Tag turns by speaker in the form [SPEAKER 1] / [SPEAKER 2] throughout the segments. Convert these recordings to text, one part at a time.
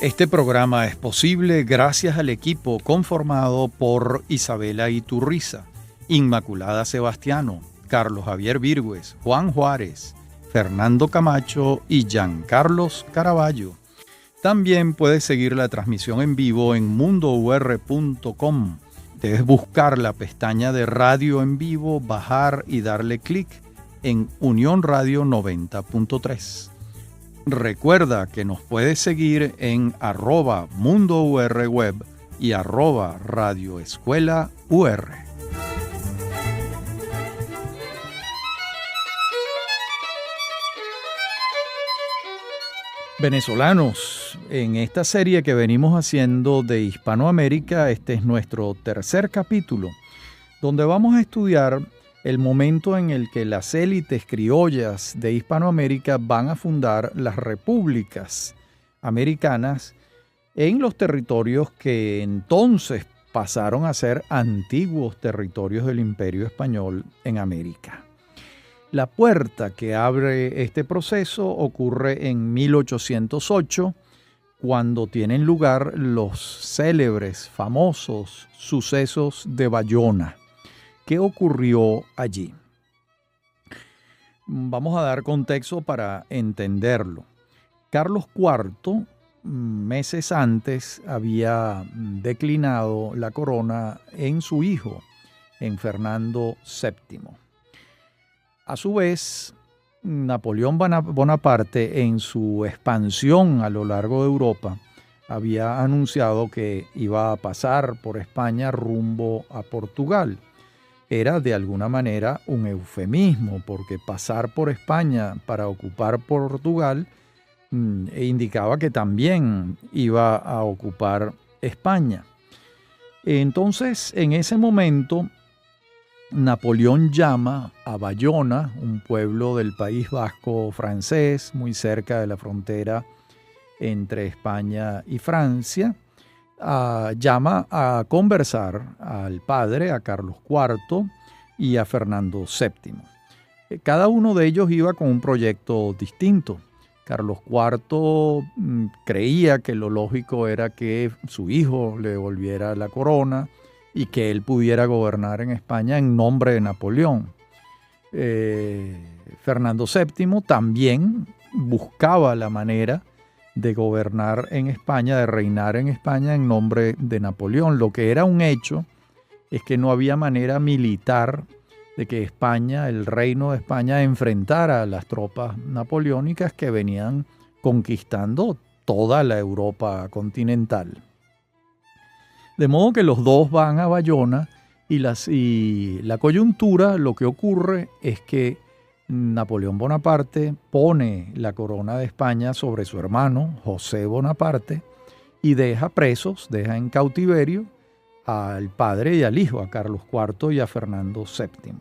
[SPEAKER 1] Este programa es posible gracias al equipo conformado por Isabela Iturriza, Inmaculada Sebastiano, Carlos Javier Virgües, Juan Juárez, Fernando Camacho y Giancarlos Caraballo. También puedes seguir la transmisión en vivo en mundour.com. Debes buscar la pestaña de Radio en Vivo, bajar y darle clic en Unión Radio 90.3. Recuerda que nos puedes seguir en @mundourweb y @radioescuelaur. Venezolanos, en esta serie que venimos haciendo de Hispanoamérica, este es nuestro tercer capítulo, donde vamos a estudiar el momento en el que las élites criollas de Hispanoamérica van a fundar las repúblicas americanas en los territorios que entonces pasaron a ser antiguos territorios del Imperio Español en América. La puerta que abre este proceso ocurre en 1808, cuando tienen lugar los célebres, famosos sucesos de Bayona. ¿Qué ocurrió allí? Vamos a dar contexto para entenderlo. Carlos IV, meses antes, había declinado la corona en su hijo, en Fernando VII. A su vez, Napoleón Bonaparte, en su expansión a lo largo de Europa, había anunciado que iba a pasar por España rumbo a Portugal. Era de alguna manera un eufemismo, porque pasar por España para ocupar Portugal indicaba que también iba a ocupar España. Entonces, en ese momento, Napoleón llama a Bayona, un pueblo del País Vasco francés, muy cerca de la frontera entre España y Francia, llama a conversar al padre, a Carlos IV y a Fernando VII. Cada uno de ellos iba con un proyecto distinto. Carlos IV creía que lo lógico era que su hijo le devolviera la corona y que él pudiera gobernar en España en nombre de Napoleón. Fernando VII también buscaba la manera de gobernar en España, de reinar en España en nombre de Napoleón. Lo que era un hecho es que no había manera militar de que España, el reino de España, enfrentara a las tropas napoleónicas que venían conquistando toda la Europa continental. De modo que los dos van a Bayona y la coyuntura, lo que ocurre es que Napoleón Bonaparte pone la corona de España sobre su hermano José Bonaparte y deja presos, deja en cautiverio al padre y al hijo, a Carlos IV y a Fernando VII.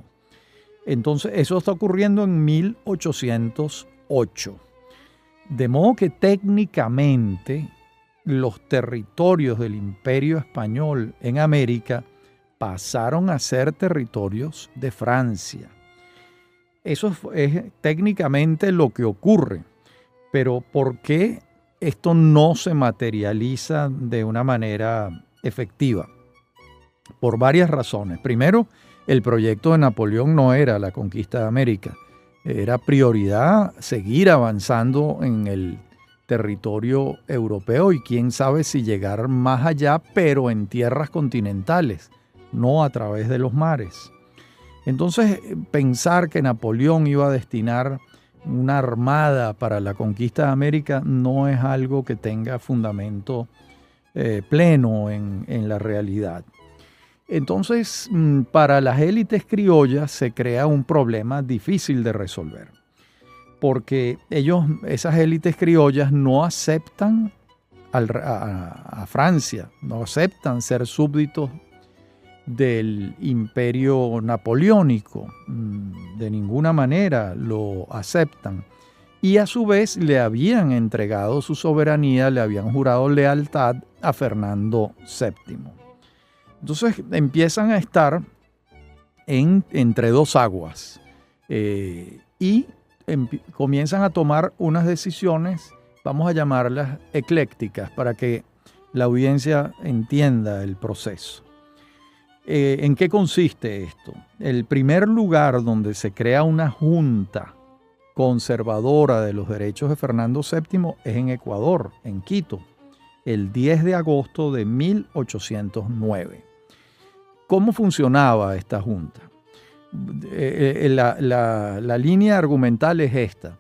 [SPEAKER 1] Entonces eso está ocurriendo en 1808. De modo que técnicamente los territorios del Imperio Español en América pasaron a ser territorios de Francia. Eso es técnicamente lo que ocurre, pero ¿por qué esto no se materializa de una manera efectiva? Por varias razones. Primero, el proyecto de Napoleón no era la conquista de América, era prioridad seguir avanzando en el territorio europeo y quién sabe si llegar más allá, pero en tierras continentales, no a través de los mares. Entonces, pensar que Napoleón iba a destinar una armada para la conquista de América no es algo que tenga fundamento pleno en la realidad. Entonces, para las élites criollas se crea un problema difícil de resolver, porque esas élites criollas no aceptan a Francia, no aceptan ser súbditos del imperio napoleónico, de ninguna manera lo aceptan, y a su vez le habían entregado su soberanía, le habían jurado lealtad a Fernando VII. Entonces empiezan a estar entre dos aguas y comienzan a tomar unas decisiones vamos a llamarlas eclécticas para que la audiencia entienda el proceso. ¿En qué consiste esto? El primer lugar donde se crea una junta conservadora de los derechos de Fernando VII es en Ecuador, en Quito, el 10 de agosto de 1809. ¿Cómo funcionaba esta junta? La línea argumental es esta.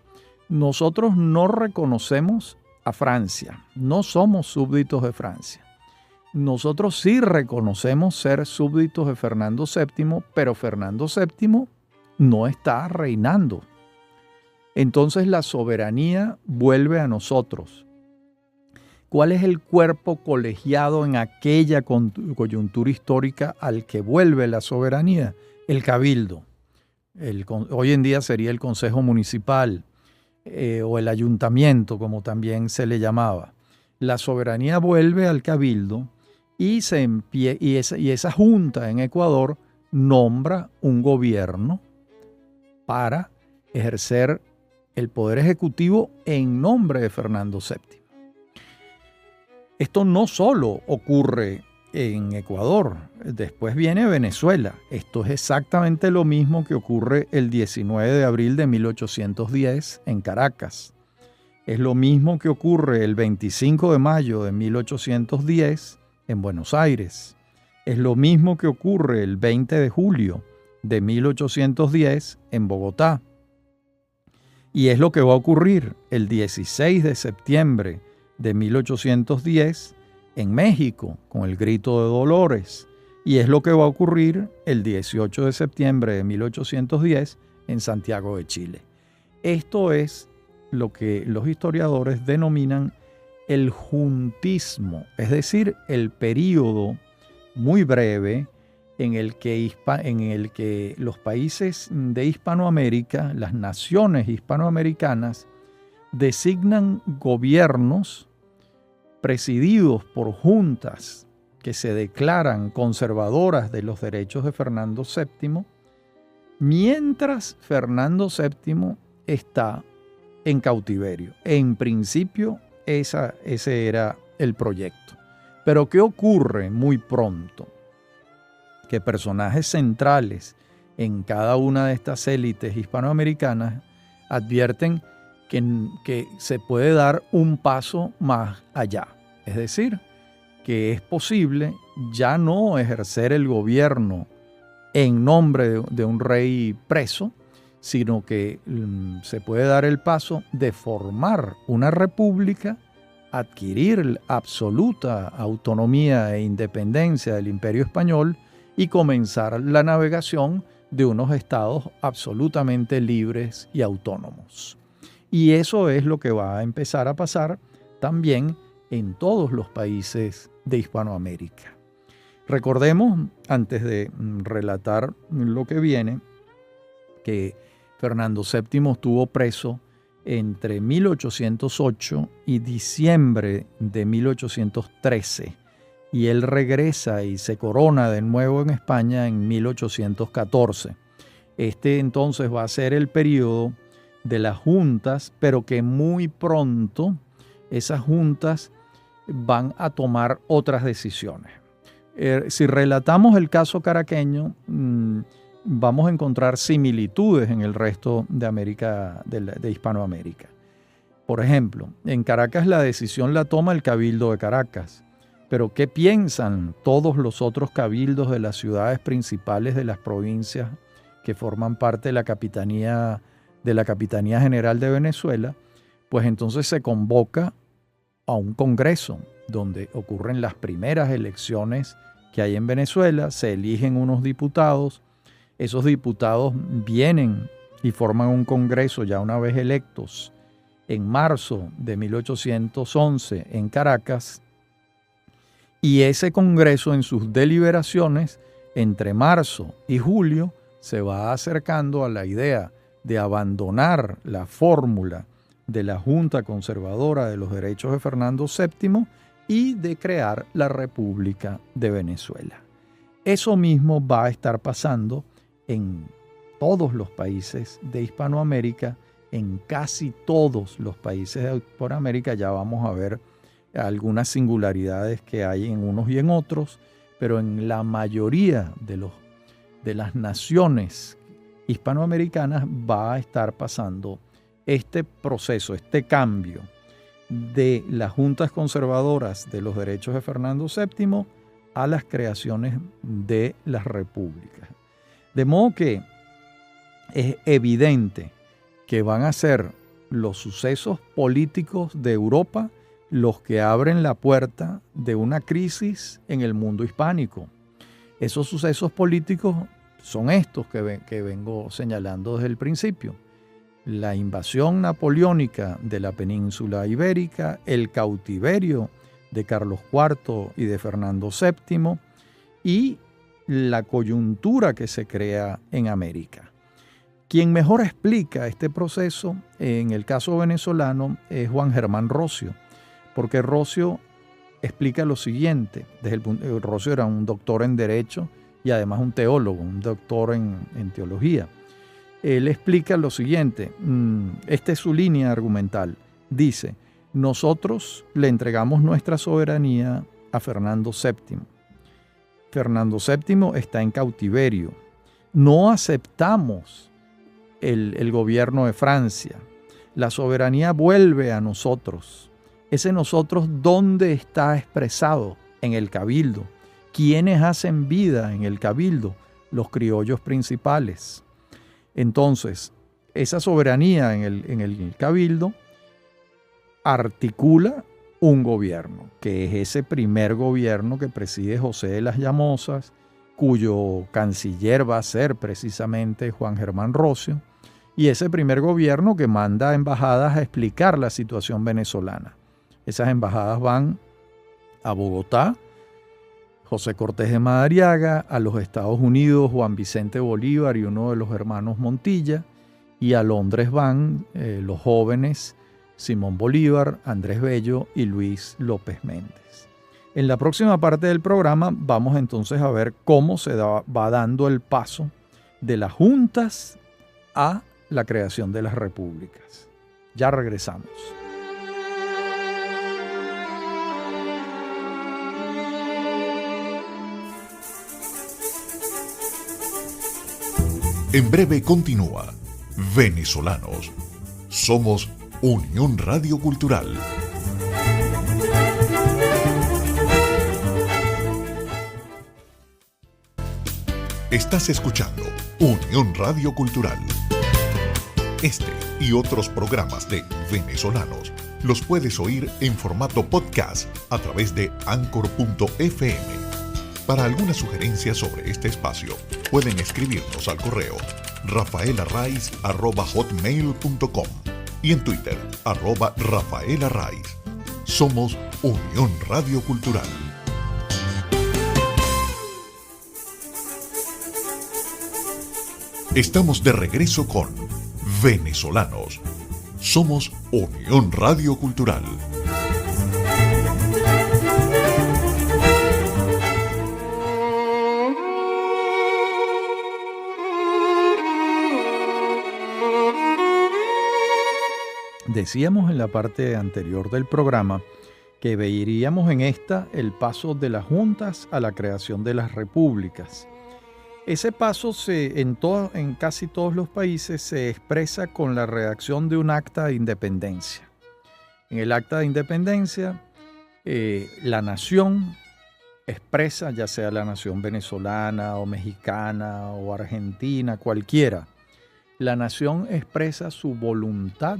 [SPEAKER 1] Nosotros no reconocemos a Francia, no somos súbditos de Francia. Nosotros sí reconocemos ser súbditos de Fernando VII, pero Fernando VII no está reinando. Entonces la soberanía vuelve a nosotros. ¿Cuál es el cuerpo colegiado en aquella coyuntura histórica al que vuelve la soberanía? El cabildo. Hoy en día sería el Consejo Municipal o el Ayuntamiento, como también se le llamaba. La soberanía vuelve al cabildo y esa junta en Ecuador nombra un gobierno para ejercer el poder ejecutivo en nombre de Fernando VII. Esto no solo ocurre en Ecuador, después viene Venezuela. Esto es exactamente lo mismo que ocurre el 19 de abril de 1810 en Caracas. Es lo mismo que ocurre el 25 de mayo de 1810 en Buenos Aires. Es lo mismo que ocurre el 20 de julio de 1810 en Bogotá. Y es lo que va a ocurrir el 16 de septiembre de 1810 en México con el Grito de Dolores. Y es lo que va a ocurrir el 18 de septiembre de 1810 en Santiago de Chile. Esto es lo que los historiadores denominan el juntismo, es decir, el período muy breve en el que los países de Hispanoamérica, las naciones hispanoamericanas, designan gobiernos presididos por juntas que se declaran conservadoras de los derechos de Fernando VII, mientras Fernando VII está en cautiverio. En principio, ese era el proyecto. Pero ¿qué ocurre muy pronto? Que personajes centrales en cada una de estas élites hispanoamericanas advierten que se puede dar un paso más allá. Es decir, que es posible ya no ejercer el gobierno en nombre de un rey preso, sino que se puede dar el paso de formar una república, adquirir absoluta autonomía e independencia del Imperio Español y comenzar la navegación de unos estados absolutamente libres y autónomos. Y eso es lo que va a empezar a pasar también en todos los países de Hispanoamérica. Recordemos, antes de relatar lo que viene, que Fernando VII estuvo preso entre 1808 y diciembre de 1813, y él regresa y se corona de nuevo en España en 1814. Este entonces va a ser el periodo de las juntas, pero que muy pronto esas juntas van a tomar otras decisiones. Si relatamos el caso caraqueño, vamos a encontrar similitudes en el resto de América, de Hispanoamérica. Por ejemplo, en Caracas la decisión la toma el Cabildo de Caracas, pero ¿qué piensan todos los otros cabildos de las ciudades principales de las provincias que forman parte de la Capitanía General de Venezuela? Pues entonces se convoca a un congreso donde ocurren las primeras elecciones que hay en Venezuela, se eligen unos diputados, esos diputados vienen y forman un congreso ya una vez electos en marzo de 1811 en Caracas, y ese congreso en sus deliberaciones entre marzo y julio se va acercando a la idea de abandonar la fórmula de la Junta Conservadora de los Derechos de Fernando VII y de crear la República de Venezuela. Eso mismo va a estar pasando en todos los países de Hispanoamérica en casi todos los países por América. Ya vamos a ver algunas singularidades que hay en unos y en otros, pero en la mayoría de las naciones hispanoamericanas va a estar pasando este proceso, este cambio de las juntas conservadoras de los derechos de Fernando VII a las creaciones de las repúblicas. De modo que es evidente que van a ser los sucesos políticos de Europa los que abren la puerta de una crisis en el mundo hispánico. Esos sucesos políticos son estos que vengo señalando desde el principio: la invasión napoleónica de la península ibérica, el cautiverio de Carlos IV y de Fernando VII y la coyuntura que se crea en América. Quien mejor explica este proceso en el caso venezolano es Juan Germán Rocio, porque Rocio explica lo siguiente. Rocio era un doctor en Derecho y además un teólogo, un doctor en teología. Él explica lo siguiente, esta es su línea argumental. Dice: nosotros le entregamos nuestra soberanía a Fernando VII. Fernando VII está en cautiverio. No aceptamos el gobierno de Francia. La soberanía vuelve a nosotros. Ese nosotros, ¿dónde está expresado? En el cabildo. ¿Quiénes hacen vida en el cabildo? Los criollos principales. Entonces, esa soberanía en el cabildo articula un gobierno, que es ese primer gobierno que preside José de las Llamosas, cuyo canciller va a ser precisamente Juan Germán Rocio, y ese primer gobierno que manda embajadas a explicar la situación venezolana. Esas embajadas van a Bogotá, José Cortés de Madariaga, a los Estados Unidos, Juan Vicente Bolívar y uno de los hermanos Montilla, y a Londres van los jóvenes Simón Bolívar, Andrés Bello y Luis López Méndez. En la próxima parte del programa vamos entonces a ver cómo se va dando el paso de las juntas a la creación de las repúblicas. Ya regresamos.
[SPEAKER 2] En breve continúa Venezolanos. Somos Unión Radio Cultural. Estás escuchando Unión Radio Cultural. Este y otros programas de Venezolanos los puedes oír en formato podcast a través de Anchor.fm. Para alguna sugerencia sobre este espacio, pueden escribirnos al correo rafaelarraiz@hotmail.com y en Twitter @rafaelarraiz. Somos Unión Radio Cultural. Estamos de regreso con Venezolanos. Somos Unión Radio Cultural.
[SPEAKER 1] Decíamos en la parte anterior del programa que veríamos en esta el paso de las juntas a la creación de las repúblicas. Ese paso en casi todos los países se expresa con la redacción de un acta de independencia. En el acta de independencia, la nación expresa, ya sea la nación venezolana o mexicana o argentina, cualquiera, la nación expresa su voluntad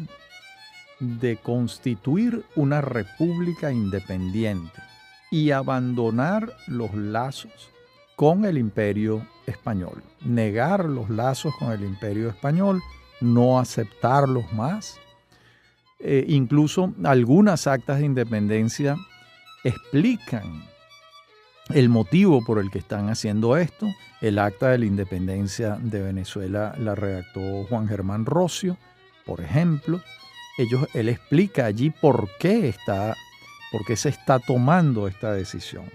[SPEAKER 1] de constituir una república independiente y abandonar los lazos con el Imperio Español, negar los lazos con el Imperio Español, no aceptarlos más. Incluso algunas actas de independencia explican el motivo por el que están haciendo esto. El acta de la independencia de Venezuela la redactó Juan Germán Rocio, por ejemplo. Él explica allí por qué se está tomando esta decisión.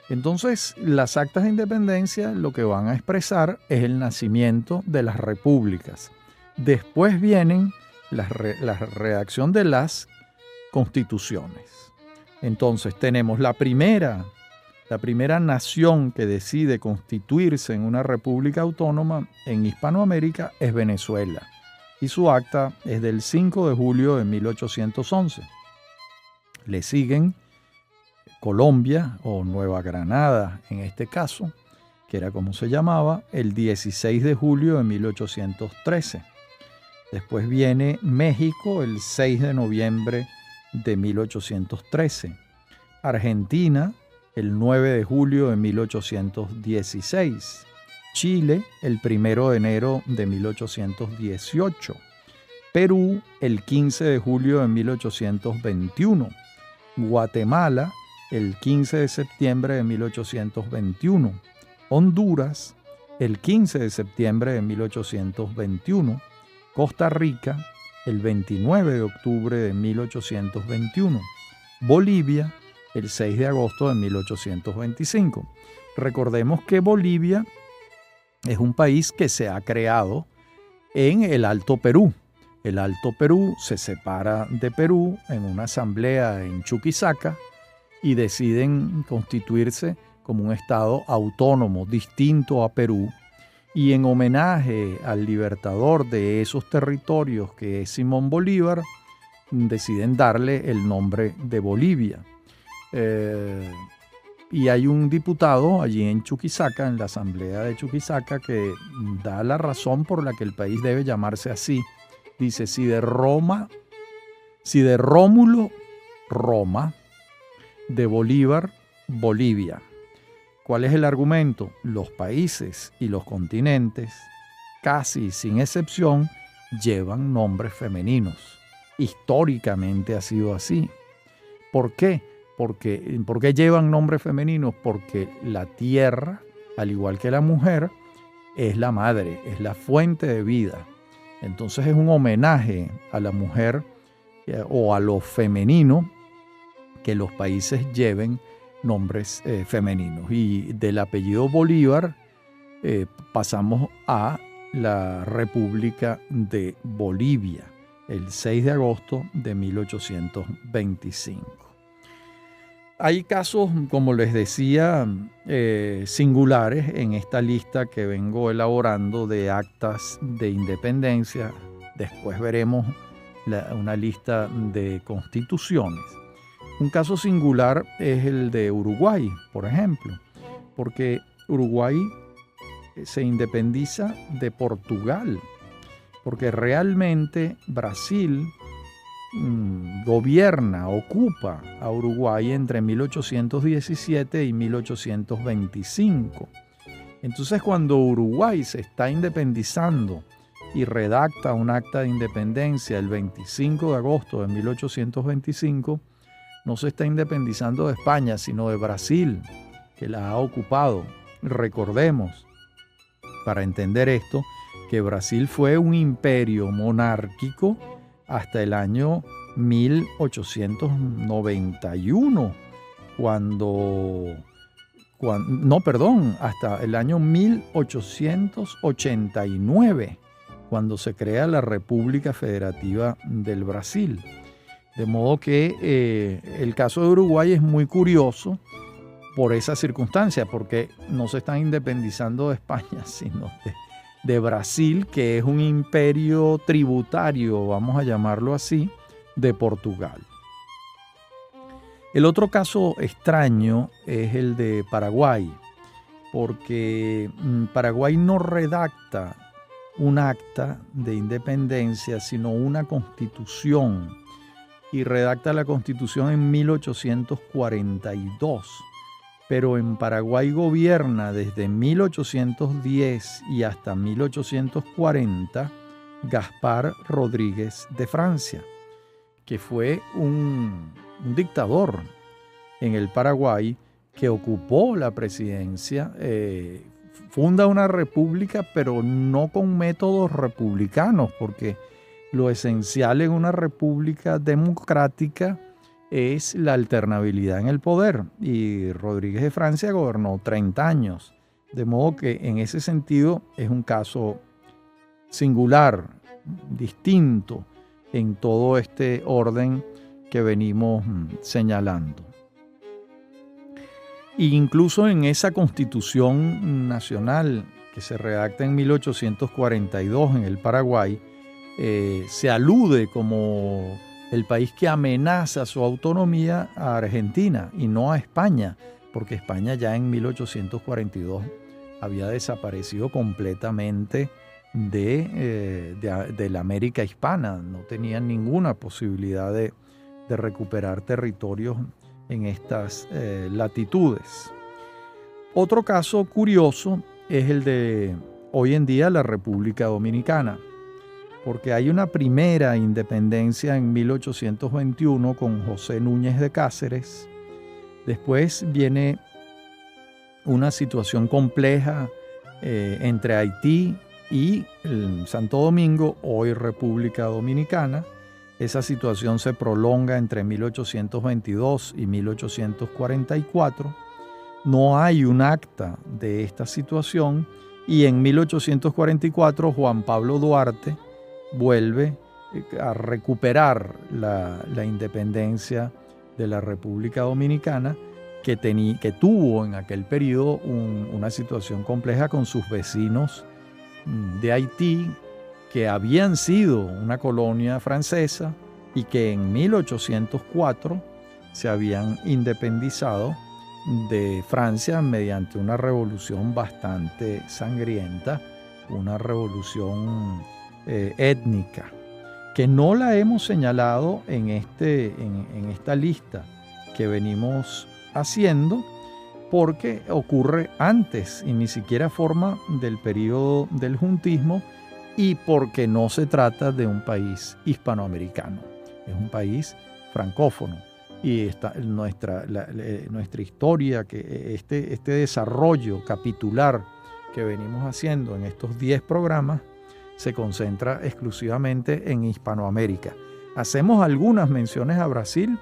[SPEAKER 1] Entonces, las actas de independencia lo que van a expresar es el nacimiento de las repúblicas. Después vienen la redacción de las constituciones. Entonces tenemos la primera nación que decide constituirse en una república autónoma en Hispanoamérica es Venezuela, y su acta es del 5 de julio de 1811. Le siguen Colombia, o Nueva Granada en este caso, que era como se llamaba, el 16 de julio de 1813. Después viene México el 6 de noviembre de 1813. Argentina el 9 de julio de 1816. Chile el 1 de enero de 1818. Perú el 15 de julio de 1821. Guatemala el 15 de septiembre de 1821. Honduras el 15 de septiembre de 1821. Costa Rica el 29 de octubre de 1821. Bolivia el 6 de agosto de 1825. Recordemos que Bolivia es un país que se ha creado en el Alto Perú. El Alto Perú se separa de Perú en una asamblea en Chuquisaca y deciden constituirse como un estado autónomo distinto a Perú, y en homenaje al libertador de esos territorios, que es Simón Bolívar, deciden darle el nombre de Bolivia. Y hay un diputado allí en Chuquisaca, en la asamblea de Chuquisaca, que da la razón por la que el país debe llamarse así. Dice: si de Rómulo, Roma, de Bolívar, Bolivia. ¿Cuál es el argumento? Los países y los continentes, casi sin excepción, llevan nombres femeninos. Históricamente ha sido así. ¿Por qué? ¿Por qué llevan nombres femeninos? Porque la tierra, al igual que la mujer, es la madre, es la fuente de vida. Entonces es un homenaje a la mujer o a lo femenino que los países lleven nombres femeninos. Y del apellido Bolívar pasamos a la República de Bolivia, el 6 de agosto de 1825. Hay casos, como les decía, singulares en esta lista que vengo elaborando de actas de independencia. Después veremos una lista de constituciones. Un caso singular es el de Uruguay, por ejemplo, porque Uruguay se independiza de Portugal, porque realmente Brasil ocupa a Uruguay entre 1817 y 1825. Entonces, cuando Uruguay se está independizando y redacta un acta de independencia el 25 de agosto de 1825, no se está independizando de España, sino de Brasil, que la ha ocupado. Recordemos, para entender esto, que Brasil fue un imperio monárquico hasta el año 1891, hasta el año 1889, cuando se crea la República Federativa del Brasil. De modo que el caso de Uruguay es muy curioso por esa circunstancia, porque no se están independizando de España, sino de Brasil, que es un imperio tributario, vamos a llamarlo así, de Portugal. El otro caso extraño es el de Paraguay, porque Paraguay no redacta un acta de independencia, sino una constitución, y redacta la constitución en 1842. Pero en Paraguay gobierna desde 1810 y hasta 1840 Gaspar Rodríguez de Francia, que fue un dictador en el Paraguay que ocupó la presidencia, funda una república, pero no con métodos republicanos, porque lo esencial en una república democrática es la alternabilidad en el poder, y Rodríguez de Francia gobernó 30 años, de modo que en ese sentido es un caso singular, distinto, en todo este orden que venimos señalando. E incluso en esa Constitución Nacional que se redacta en 1842 en el Paraguay, se alude como el país que amenaza su autonomía a Argentina y no a España, porque España ya en 1842 había desaparecido completamente de la América hispana. No tenían ninguna posibilidad de recuperar territorios en estas latitudes. Otro caso curioso es el de hoy en día la República Dominicana, porque hay una primera independencia en 1821 con José Núñez de Cáceres. Después viene una situación compleja entre Haití y Santo Domingo, hoy República Dominicana. Esa situación se prolonga entre 1822 y 1844. No hay un acta de esta situación y en 1844 Juan Pablo Duarte vuelve a recuperar la independencia de la República Dominicana, que tuvo en aquel periodo una situación compleja con sus vecinos de Haití, que habían sido una colonia francesa y que en 1804 se habían independizado de Francia mediante una revolución bastante sangrienta, una revolución étnica, que no la hemos señalado en esta lista que venimos haciendo, porque ocurre antes y ni siquiera forma del periodo del juntismo, y porque no se trata de un país hispanoamericano, es un país francófono. Y nuestra historia, que este desarrollo capitular que venimos haciendo en estos 10 programas, se concentra exclusivamente en Hispanoamérica. Hacemos algunas menciones a Brasil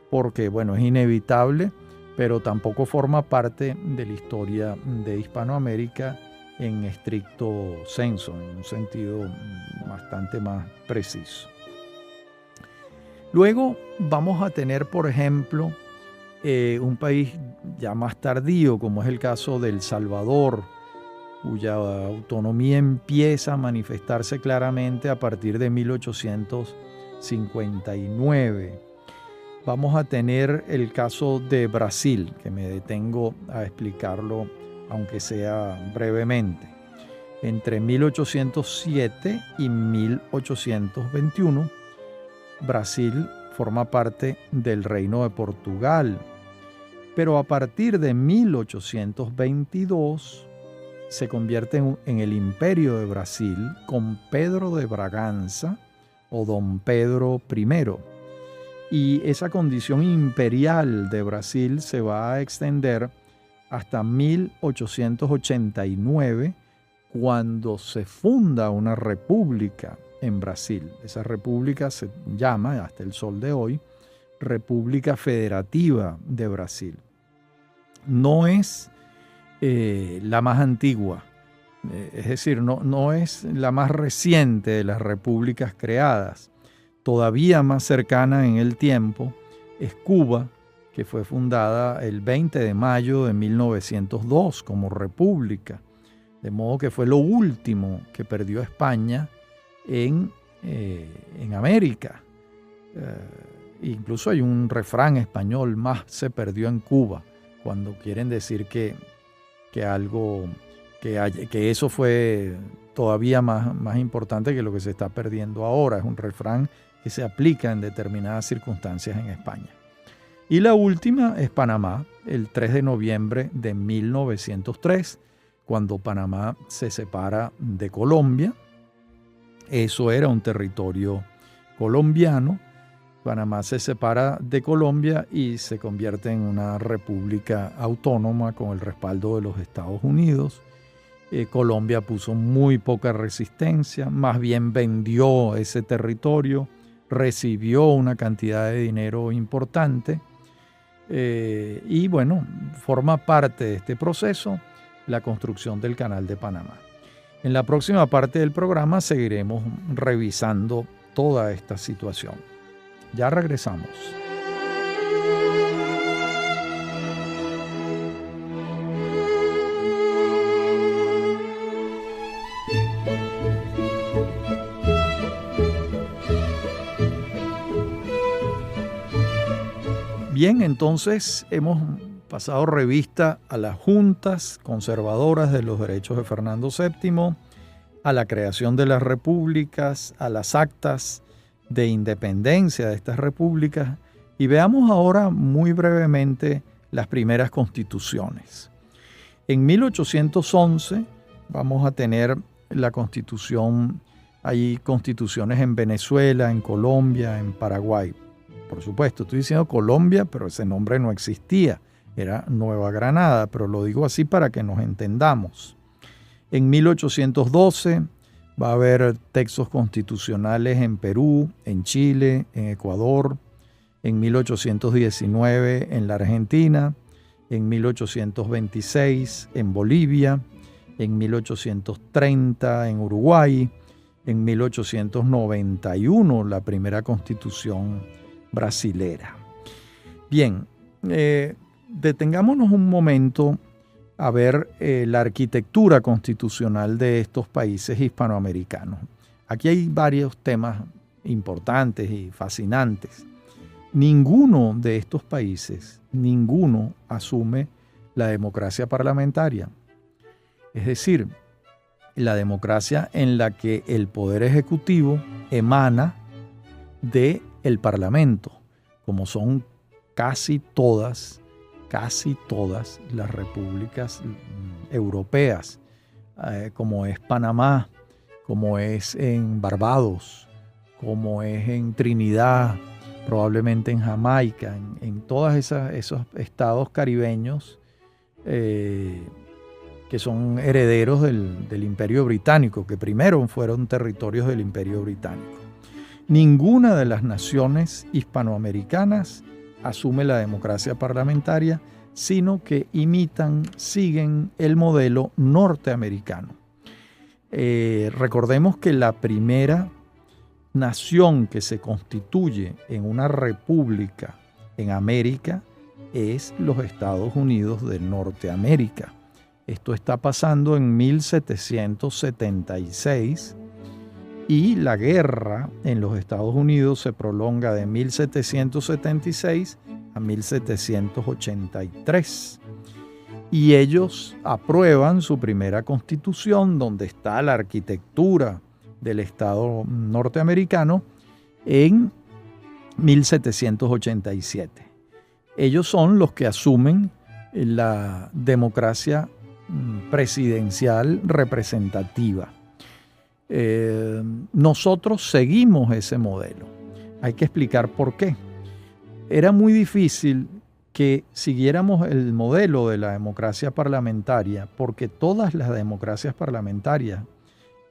[SPEAKER 1] porque, bueno, es inevitable, pero tampoco forma parte de la historia de Hispanoamérica en estricto senso, en un sentido bastante más preciso. Luego vamos a tener, por ejemplo, un país ya más tardío, como es el caso de El Salvador, cuya autonomía empieza a manifestarse claramente a partir de 1859. Vamos a tener el caso de Brasil, que me detengo a explicarlo, aunque sea brevemente. Entre 1807 y 1821, Brasil forma parte del Reino de Portugal, pero a partir de 1822 se convierte en el Imperio de Brasil con Pedro de Braganza o Don Pedro I. Y esa condición imperial de Brasil se va a extender hasta 1889, cuando se funda una república en Brasil. Esa república se llama, hasta el sol de hoy, República Federativa de Brasil. No es la más antigua, es decir, no es la más reciente de las repúblicas creadas. Todavía más cercana en el tiempo es Cuba, que fue fundada el 20 de mayo de 1902 como república. De modo que fue lo último que perdió España en América. Incluso hay un refrán español: más se perdió en Cuba, cuando quieren decir que eso fue todavía más importante que lo que se está perdiendo ahora. Es un refrán que se aplica en determinadas circunstancias en España. Y la última es Panamá, el 3 de noviembre de 1903, cuando Panamá se separa de Colombia. Eso era un territorio colombiano. Panamá se separa de Colombia y se convierte en una república autónoma con el respaldo de los Estados Unidos. Colombia puso muy poca resistencia, más bien vendió ese territorio, recibió una cantidad de dinero importante y bueno, forma parte de este proceso la construcción del Canal de Panamá. En la próxima parte del programa seguiremos revisando toda esta situación. Ya regresamos. Bien, entonces hemos pasado revista a las juntas conservadoras de los derechos de Fernando VII, a la creación de las repúblicas, a las actas de independencia de estas repúblicas, y veamos ahora muy brevemente las primeras constituciones. En 1811 vamos a tener la constitución, hay constituciones en Venezuela, en Colombia, en Paraguay. Por supuesto, estoy diciendo Colombia, pero ese nombre no existía, era Nueva Granada, pero lo digo así para que nos entendamos. En 1812 va a haber textos constitucionales en Perú, en Chile, en Ecuador, en 1819 en la Argentina, en 1826 en Bolivia, en 1830 en Uruguay, en 1891 la primera constitución brasilera. Bien, detengámonos un momento a ver la arquitectura constitucional de estos países hispanoamericanos. Aquí hay varios temas importantes y fascinantes. Ninguno de estos países, ninguno asume la democracia parlamentaria. Es decir, la democracia en la que el poder ejecutivo emana del Parlamento, como son casi todas las repúblicas europeas, como es Panamá, como es en Barbados, como es en Trinidad, probablemente en Jamaica, en todos esos estados caribeños que son herederos del Imperio Británico, que primero fueron territorios del Imperio Británico. Ninguna de las naciones hispanoamericanas asume la democracia parlamentaria, sino que siguen el modelo norteamericano. Recordemos que la primera nación que se constituye en una república en América es los Estados Unidos de Norteamérica. Esto está pasando en 1776 y la guerra en los Estados Unidos se prolonga de 1776 a 1783. Y ellos aprueban su primera constitución, donde está la arquitectura del Estado norteamericano, en 1787. Ellos son los que asumen la democracia presidencial representativa. Nosotros seguimos ese modelo. Hay que explicar por qué. Era muy difícil que siguiéramos el modelo de la democracia parlamentaria, porque todas las democracias parlamentarias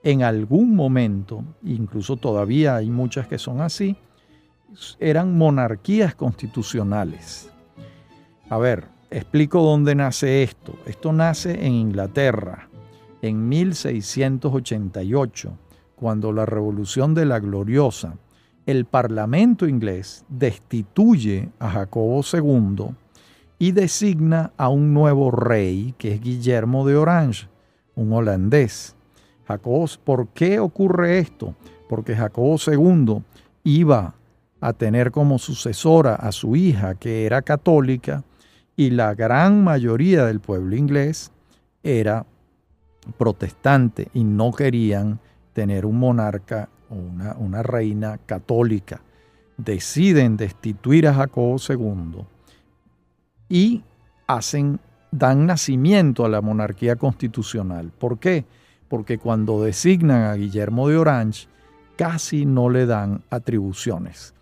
[SPEAKER 1] en algún momento, incluso todavía hay muchas que son así, eran monarquías constitucionales. A ver, explico dónde nace esto. Esto nace en Inglaterra, en 1688, cuando la Revolución de la Gloriosa, el Parlamento inglés destituye a Jacobo II y designa a un nuevo rey, que es Guillermo de Orange, un holandés. ¿Por qué ocurre esto? Porque Jacobo II iba a tener como sucesora a su hija, que era católica, y la gran mayoría del pueblo inglés era protestante y no querían tener un monarca o una reina católica. Deciden destituir a Jacobo II y dan nacimiento a la monarquía constitucional. ¿Por qué? Porque cuando designan a Guillermo de Orange, casi no le dan atribuciones.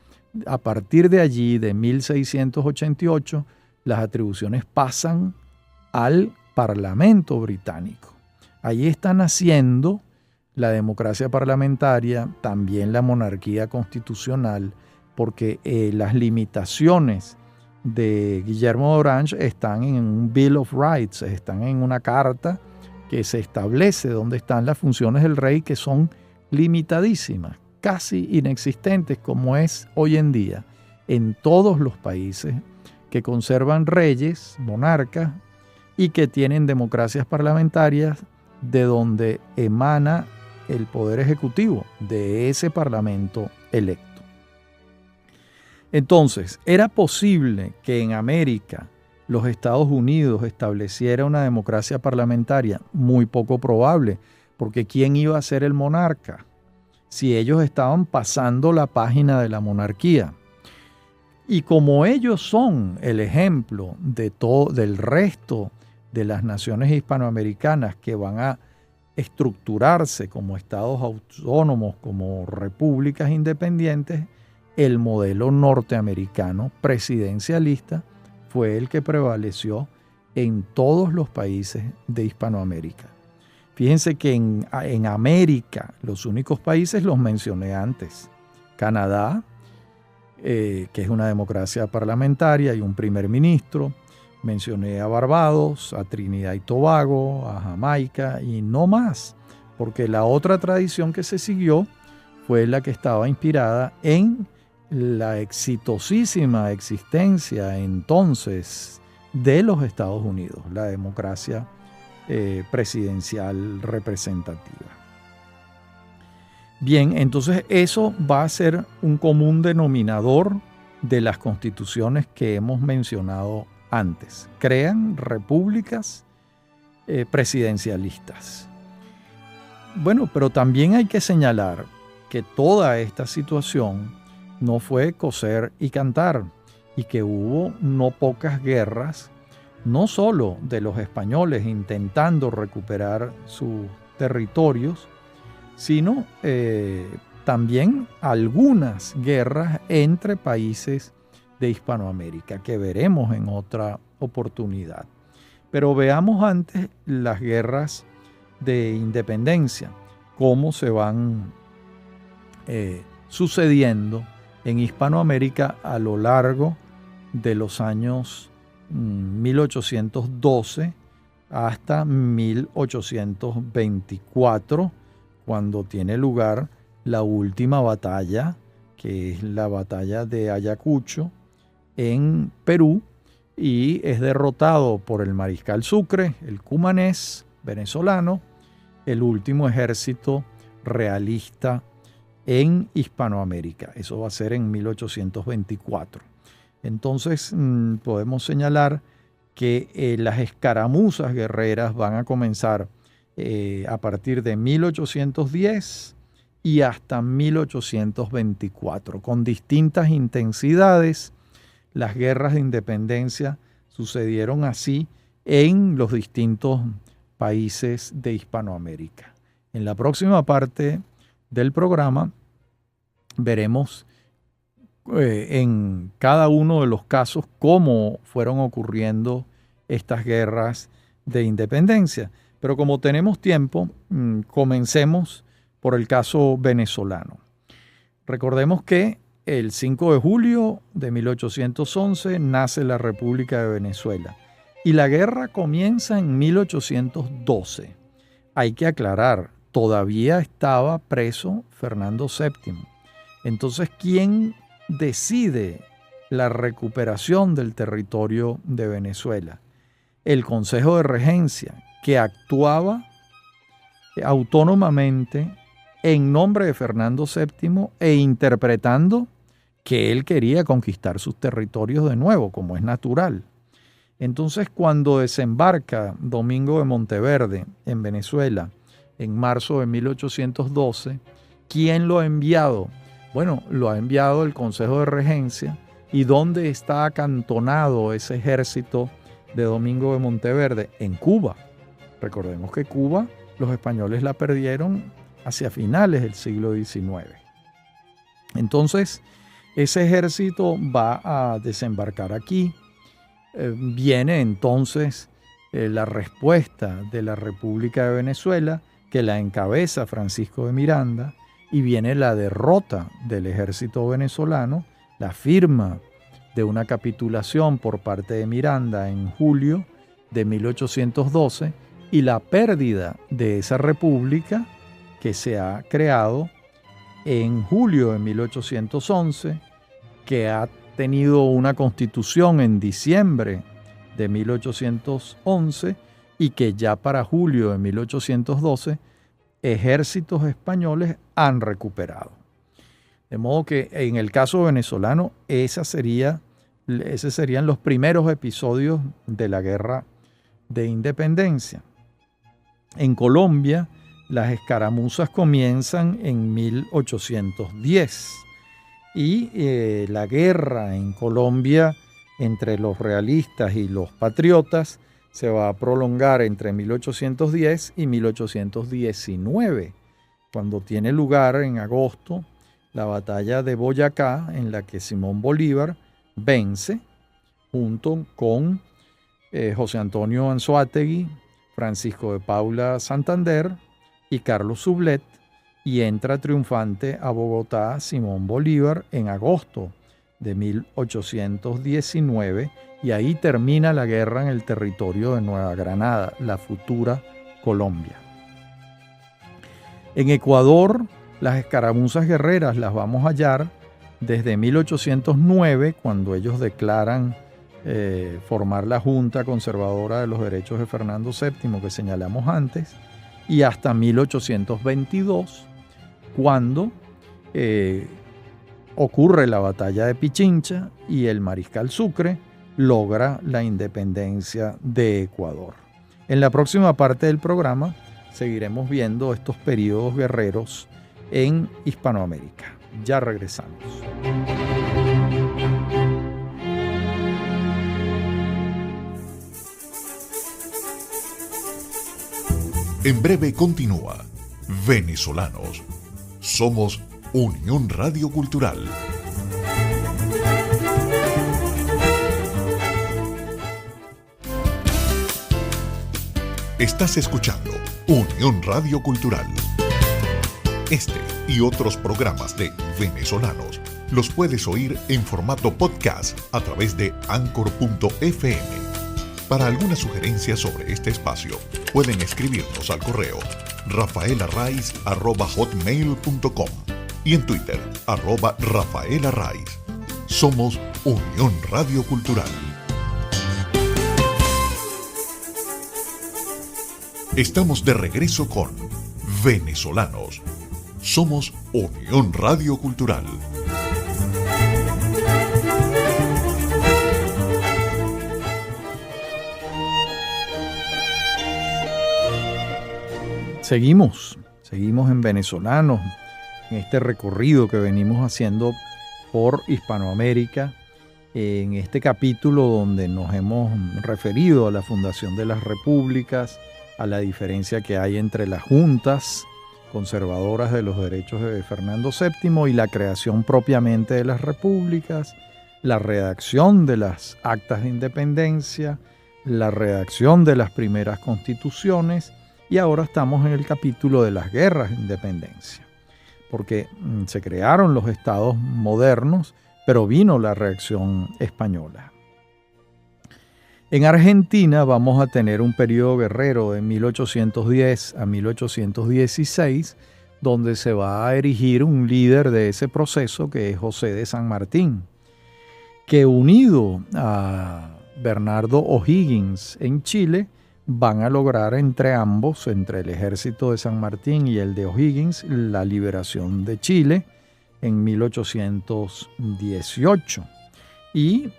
[SPEAKER 1] A partir de allí, de 1688, las atribuciones pasan al Parlamento británico. Ahí está naciendo la democracia parlamentaria, también la monarquía constitucional, porque las limitaciones de Guillermo de Orange están en un Bill of Rights, están en una carta que se establece dónde están las funciones del rey, que son limitadísimas. casi inexistentes como es hoy en día en todos los países que conservan reyes, monarcas y que tienen democracias parlamentarias de donde emana el poder ejecutivo de ese parlamento electo. Entonces, ¿era posible que en América los Estados Unidos estableciera una democracia parlamentaria? Muy poco probable, porque ¿quién iba a ser el monarca si ellos estaban pasando la página de la monarquía? Y como ellos son el ejemplo del resto de las naciones hispanoamericanas que van a estructurarse como estados autónomos, como repúblicas independientes, el modelo norteamericano presidencialista fue el que prevaleció en todos los países de Hispanoamérica. Fíjense que en América los únicos países los mencioné antes. Canadá, que es una democracia parlamentaria y un primer ministro. Mencioné a Barbados, a Trinidad y Tobago, a Jamaica y no más, porque la otra tradición que se siguió fue la que estaba inspirada en la exitosísima existencia entonces de los Estados Unidos, la democracia presidencial representativa. Bien, entonces eso va a ser un común denominador de las constituciones que hemos mencionado antes. Crean repúblicas presidencialistas. Bueno, pero también hay que señalar que toda esta situación no fue coser y cantar, y que hubo no pocas guerras, no solo de los españoles intentando recuperar sus territorios, sino también algunas guerras entre países de Hispanoamérica, que veremos en otra oportunidad. Pero veamos antes las guerras de independencia, cómo se van sucediendo en Hispanoamérica a lo largo de los años 1812 hasta 1824, cuando tiene lugar la última batalla, que es la batalla de Ayacucho en Perú, y es derrotado por el mariscal Sucre, el cumanés venezolano, el último ejército realista en Hispanoamérica. Eso va a ser en 1824. Entonces podemos señalar que las escaramuzas guerreras van a comenzar a partir de 1810 y hasta 1824, con distintas intensidades. Las guerras de independencia sucedieron así en los distintos países de Hispanoamérica. En la próxima parte del programa veremos en cada uno de los casos cómo fueron ocurriendo estas guerras de independencia. Pero como tenemos tiempo, comencemos por el caso venezolano. Recordemos que el 5 de julio de 1811 nace la República de Venezuela y la guerra comienza en 1812. Hay que aclarar, todavía estaba preso Fernando VII. Entonces, ¿quién decide la recuperación del territorio de Venezuela? El Consejo de Regencia, que actuaba autónomamente en nombre de Fernando VII e interpretando que él quería conquistar sus territorios de nuevo, como es natural. Entonces, cuando desembarca Domingo de Monteverde en Venezuela en marzo de 1812, ¿quién lo ha enviado? Bueno, lo ha enviado el Consejo de Regencia. ¿Y dónde está acantonado ese ejército de Domingo de Monteverde? En Cuba. Recordemos que Cuba, los españoles la perdieron hacia finales del siglo XIX. Entonces, ese ejército va a desembarcar aquí. Viene entonces la respuesta de la República de Venezuela, que la encabeza Francisco de Miranda, y viene la derrota del ejército venezolano, la firma de una capitulación por parte de Miranda en julio de 1812 y la pérdida de esa república que se ha creado en julio de 1811, que ha tenido una constitución en diciembre de 1811 y que ya para julio de 1812 ejércitos españoles han recuperado. De modo que en el caso venezolano esos serían los primeros episodios de la guerra de independencia. En Colombia, las escaramuzas comienzan en 1810 y la guerra en Colombia entre los realistas y los patriotas se va a prolongar entre 1810 y 1819, cuando tiene lugar en agosto la batalla de Boyacá, en la que Simón Bolívar vence junto con José Antonio Anzoátegui, Francisco de Paula Santander y Carlos Sublet, y entra triunfante a Bogotá Simón Bolívar en agosto de 1819, y ahí termina la guerra en el territorio de Nueva Granada, la futura Colombia. En Ecuador, las escaramuzas guerreras las vamos a hallar desde 1809, cuando ellos declaran formar la Junta Conservadora de los Derechos de Fernando VII, que señalamos antes, y hasta 1822, cuando ocurre la batalla de Pichincha y el mariscal Sucre logra la independencia de Ecuador. En la próxima parte del programa seguiremos viendo estos periodos guerreros en Hispanoamérica. Ya regresamos.
[SPEAKER 2] En breve continúa Venezolanos. Somos Unión Radio Cultural. Estás escuchando Unión Radio Cultural. Este y otros programas de Venezolanos los puedes oír en formato podcast a través de Anchor.fm. Para alguna sugerencia sobre este espacio, pueden escribirnos al correo rafaelarraiz@hotmail.com y en Twitter @rafaelarraiz. Somos Unión Radio Cultural. Estamos de regreso con Venezolanos. Somos Unión Radio Cultural.
[SPEAKER 1] Seguimos en Venezolanos, en este recorrido que venimos haciendo por Hispanoamérica, en este capítulo donde nos hemos referido a la fundación de las repúblicas, a la diferencia que hay entre las juntas conservadoras de los derechos de Fernando VII y la creación propiamente de las repúblicas, la redacción de las actas de independencia, la redacción de las primeras constituciones, y ahora estamos en el capítulo de las guerras de independencia, porque se crearon los estados modernos, pero vino la reacción española. En Argentina vamos a tener un periodo guerrero de 1810 a 1816, donde se va a erigir un líder de ese proceso, que es José de San Martín, que unido a Bernardo O'Higgins en Chile, van a lograr entre ambos, entre el ejército de San Martín y el de O'Higgins, la liberación de Chile en 1818. Y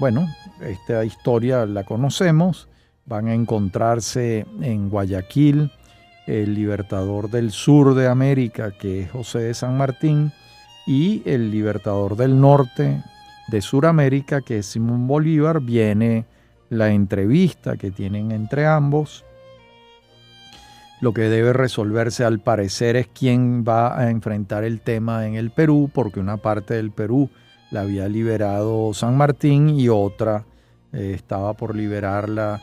[SPEAKER 1] bueno, esta historia la conocemos. Van a encontrarse en Guayaquil el libertador del sur de América, que es José de San Martín, y el libertador del norte de Suramérica, que es Simón Bolívar. Viene la entrevista que tienen entre ambos. Lo que debe resolverse, al parecer, es quién va a enfrentar el tema en el Perú, porque una parte del Perú la había liberado San Martín y otra estaba por liberarla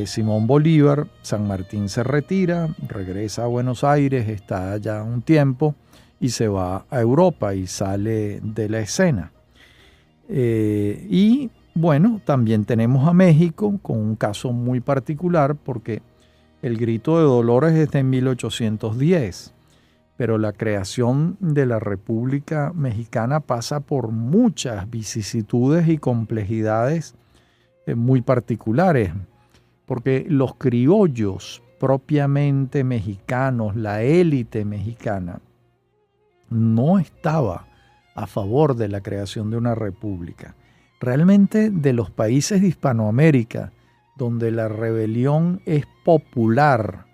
[SPEAKER 1] Simón Bolívar. San Martín se retira, regresa a Buenos Aires, está allá un tiempo y se va a Europa y sale de la escena. Y bueno, también tenemos a México con un caso muy particular, porque el grito de Dolores es de 1810 pero la creación de la República Mexicana pasa por muchas vicisitudes y complejidades muy particulares, porque los criollos propiamente mexicanos, la élite mexicana, no estaba a favor de la creación de una república. Realmente, de los países de Hispanoamérica, donde la rebelión es popular,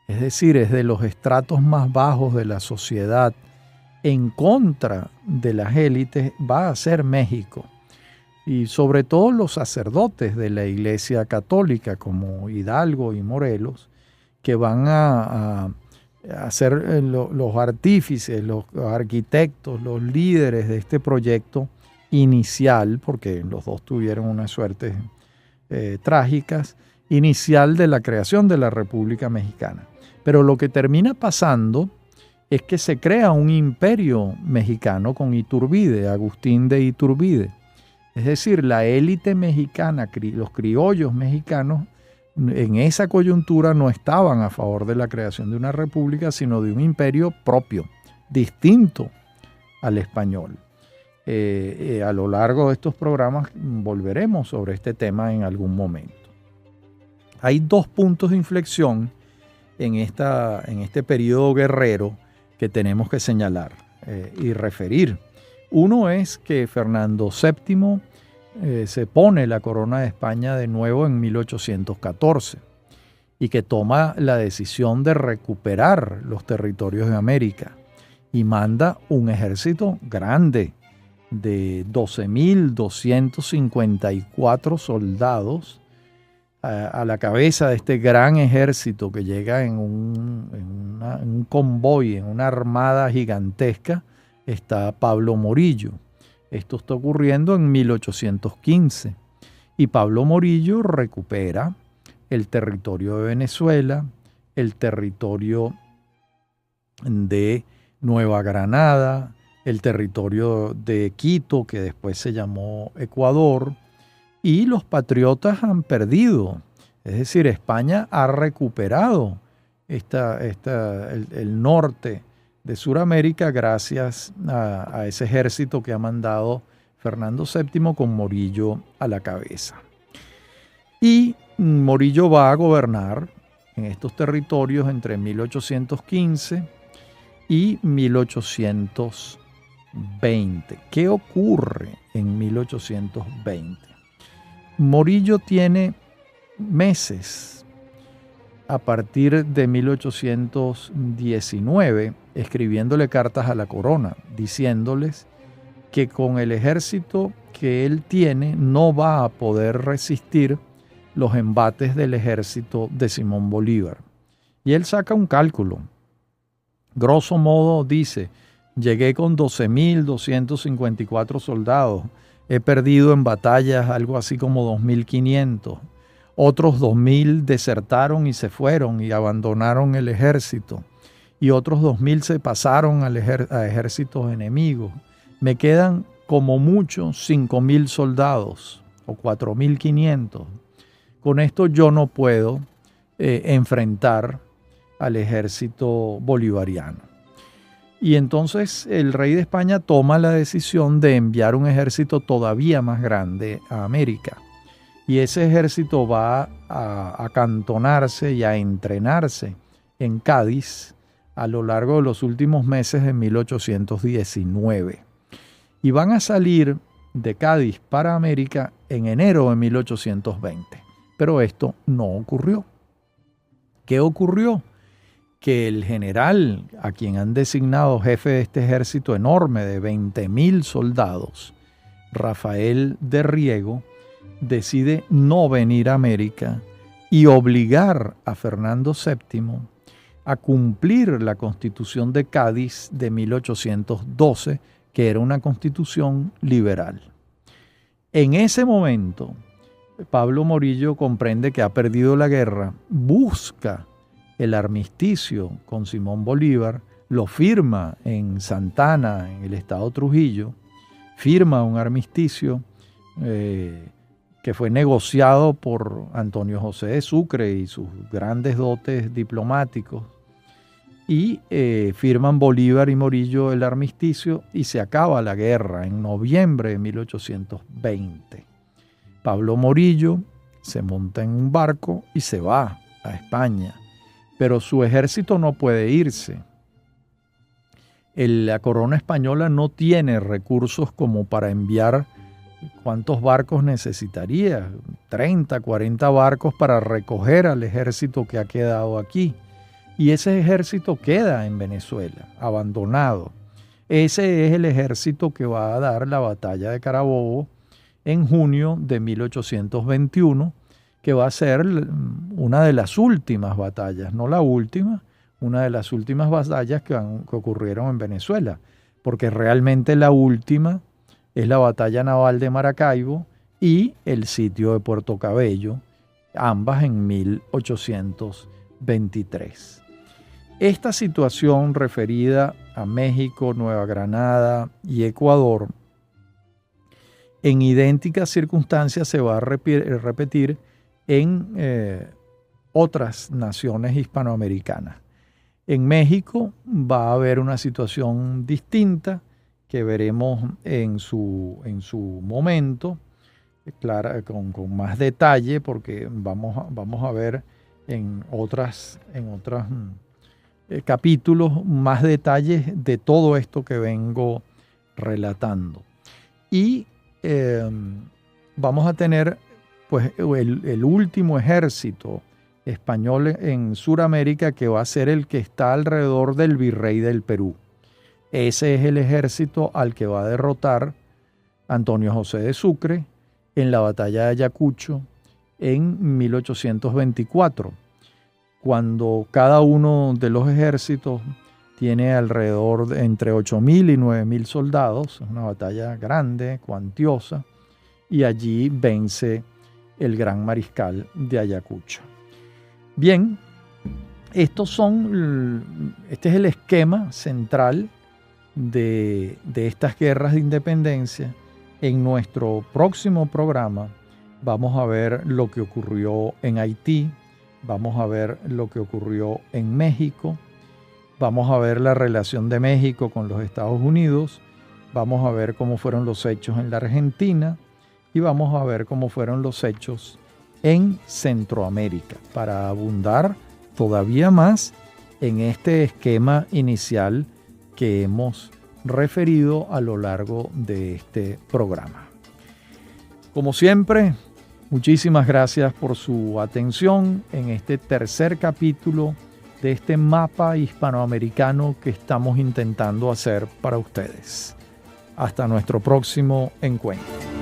[SPEAKER 1] es decir, es de los estratos más bajos de la sociedad, en contra de las élites, va a ser México. Y sobre todo los sacerdotes de la Iglesia Católica, como Hidalgo y Morelos, que van a ser los artífices, los arquitectos, los líderes de este proyecto inicial, porque los dos tuvieron unas suertes trágicas, inicial de la creación de la República Mexicana. Pero lo que termina pasando es que se crea un imperio mexicano con Iturbide, Agustín de Iturbide. Es decir, la élite mexicana, los criollos mexicanos, en esa coyuntura no estaban a favor de la creación de una república, sino de un imperio propio, distinto al español. A lo largo de estos programas volveremos sobre este tema en algún momento. Hay dos puntos de inflexión en este periodo guerrero que tenemos que señalar y referir. Uno es que Fernando VII se pone la corona de España de nuevo en 1814 y que toma la decisión de recuperar los territorios de América y manda un ejército grande de 12.254 soldados a la cabeza de este gran ejército que llega en un convoy, en una armada gigantesca. Está Pablo Morillo. Esto está ocurriendo en 1815 y Pablo Morillo recupera el territorio de Venezuela, el territorio de Nueva Granada, el territorio de Quito, que después se llamó Ecuador, y los patriotas han perdido. Es decir, España ha recuperado el norte de Sudamérica gracias a ese ejército que ha mandado Fernando VII con Morillo a la cabeza. Y Morillo va a gobernar en estos territorios entre 1815 y 1820. ¿Qué ocurre en 1820? Morillo tiene meses a partir de 1819 escribiéndole cartas a la corona, diciéndoles que con el ejército que él tiene no va a poder resistir los embates del ejército de Simón Bolívar. Y él saca un cálculo. Grosso modo dice, llegué con 12.254 soldados, he perdido en batallas algo así como 2.500. Otros 2.000 desertaron y se fueron y abandonaron el ejército. Y otros 2.000 se pasaron a ejércitos enemigos. Me quedan como mucho 5.000 soldados o 4.500. Con esto yo no puedo enfrentar al ejército bolivariano. Y entonces el rey de España toma la decisión de enviar un ejército todavía más grande a América. Y ese ejército va a acantonarse y a entrenarse en Cádiz a lo largo de los últimos meses de 1819. Y van a salir de Cádiz para América en enero de 1820. Pero esto no ocurrió. ¿Qué ocurrió? Que el general, a quien han designado jefe de este ejército enorme de 20.000 soldados, Rafael de Riego, decide no venir a América y obligar a Fernando VII a cumplir la Constitución de Cádiz de 1812, que era una constitución liberal. En ese momento, Pablo Morillo comprende que ha perdido la guerra, busca el armisticio con Simón Bolívar, lo firma en Santana, en el estado Trujillo, firma un armisticio que fue negociado por Antonio José de Sucre y sus grandes dotes diplomáticos, y firman Bolívar y Morillo el armisticio y se acaba la guerra en noviembre de 1820. Pablo Morillo se monta en un barco y se va a España, pero su ejército no puede irse. La corona española no tiene recursos como para enviar. ¿Cuántos barcos necesitaría? 30, 40 barcos para recoger al ejército que ha quedado aquí. Y ese ejército queda en Venezuela, abandonado. Ese es el ejército que va a dar la batalla de Carabobo en junio de 1821, que va a ser una de las últimas batallas, no la última, una de las últimas batallas que ocurrieron en Venezuela, porque realmente la última es la batalla naval de Maracaibo y el sitio de Puerto Cabello, ambas en 1823. Esta situación referida a México, Nueva Granada y Ecuador, en idénticas circunstancias se va a repetir en otras naciones hispanoamericanas. En México va a haber una situación distinta que veremos en su momento, clara, con más detalle, porque vamos a ver en otros capítulos más detalles de todo esto que vengo relatando. Y vamos a tener pues el último ejército español en Sudamérica, que va a ser el que está alrededor del virrey del Perú. Ese es el ejército al que va a derrotar Antonio José de Sucre en la batalla de Ayacucho en 1824, cuando cada uno de los ejércitos tiene alrededor de entre 8.000 y 9.000 soldados. Es una batalla grande, cuantiosa, y allí vence el gran mariscal de Ayacucho. Bien, este es el esquema central de estas guerras de independencia. En nuestro próximo programa vamos a ver lo que ocurrió en Haití, vamos a ver lo que ocurrió en México, vamos a ver la relación de México con los Estados Unidos, vamos a ver cómo fueron los hechos en la Argentina y vamos a ver cómo fueron los hechos en Centroamérica, para abundar todavía más en este esquema inicial que hemos referido a lo largo de este programa. Como siempre, muchísimas gracias por su atención en este tercer capítulo de este mapa hispanoamericano que estamos intentando hacer para ustedes. Hasta nuestro próximo encuentro.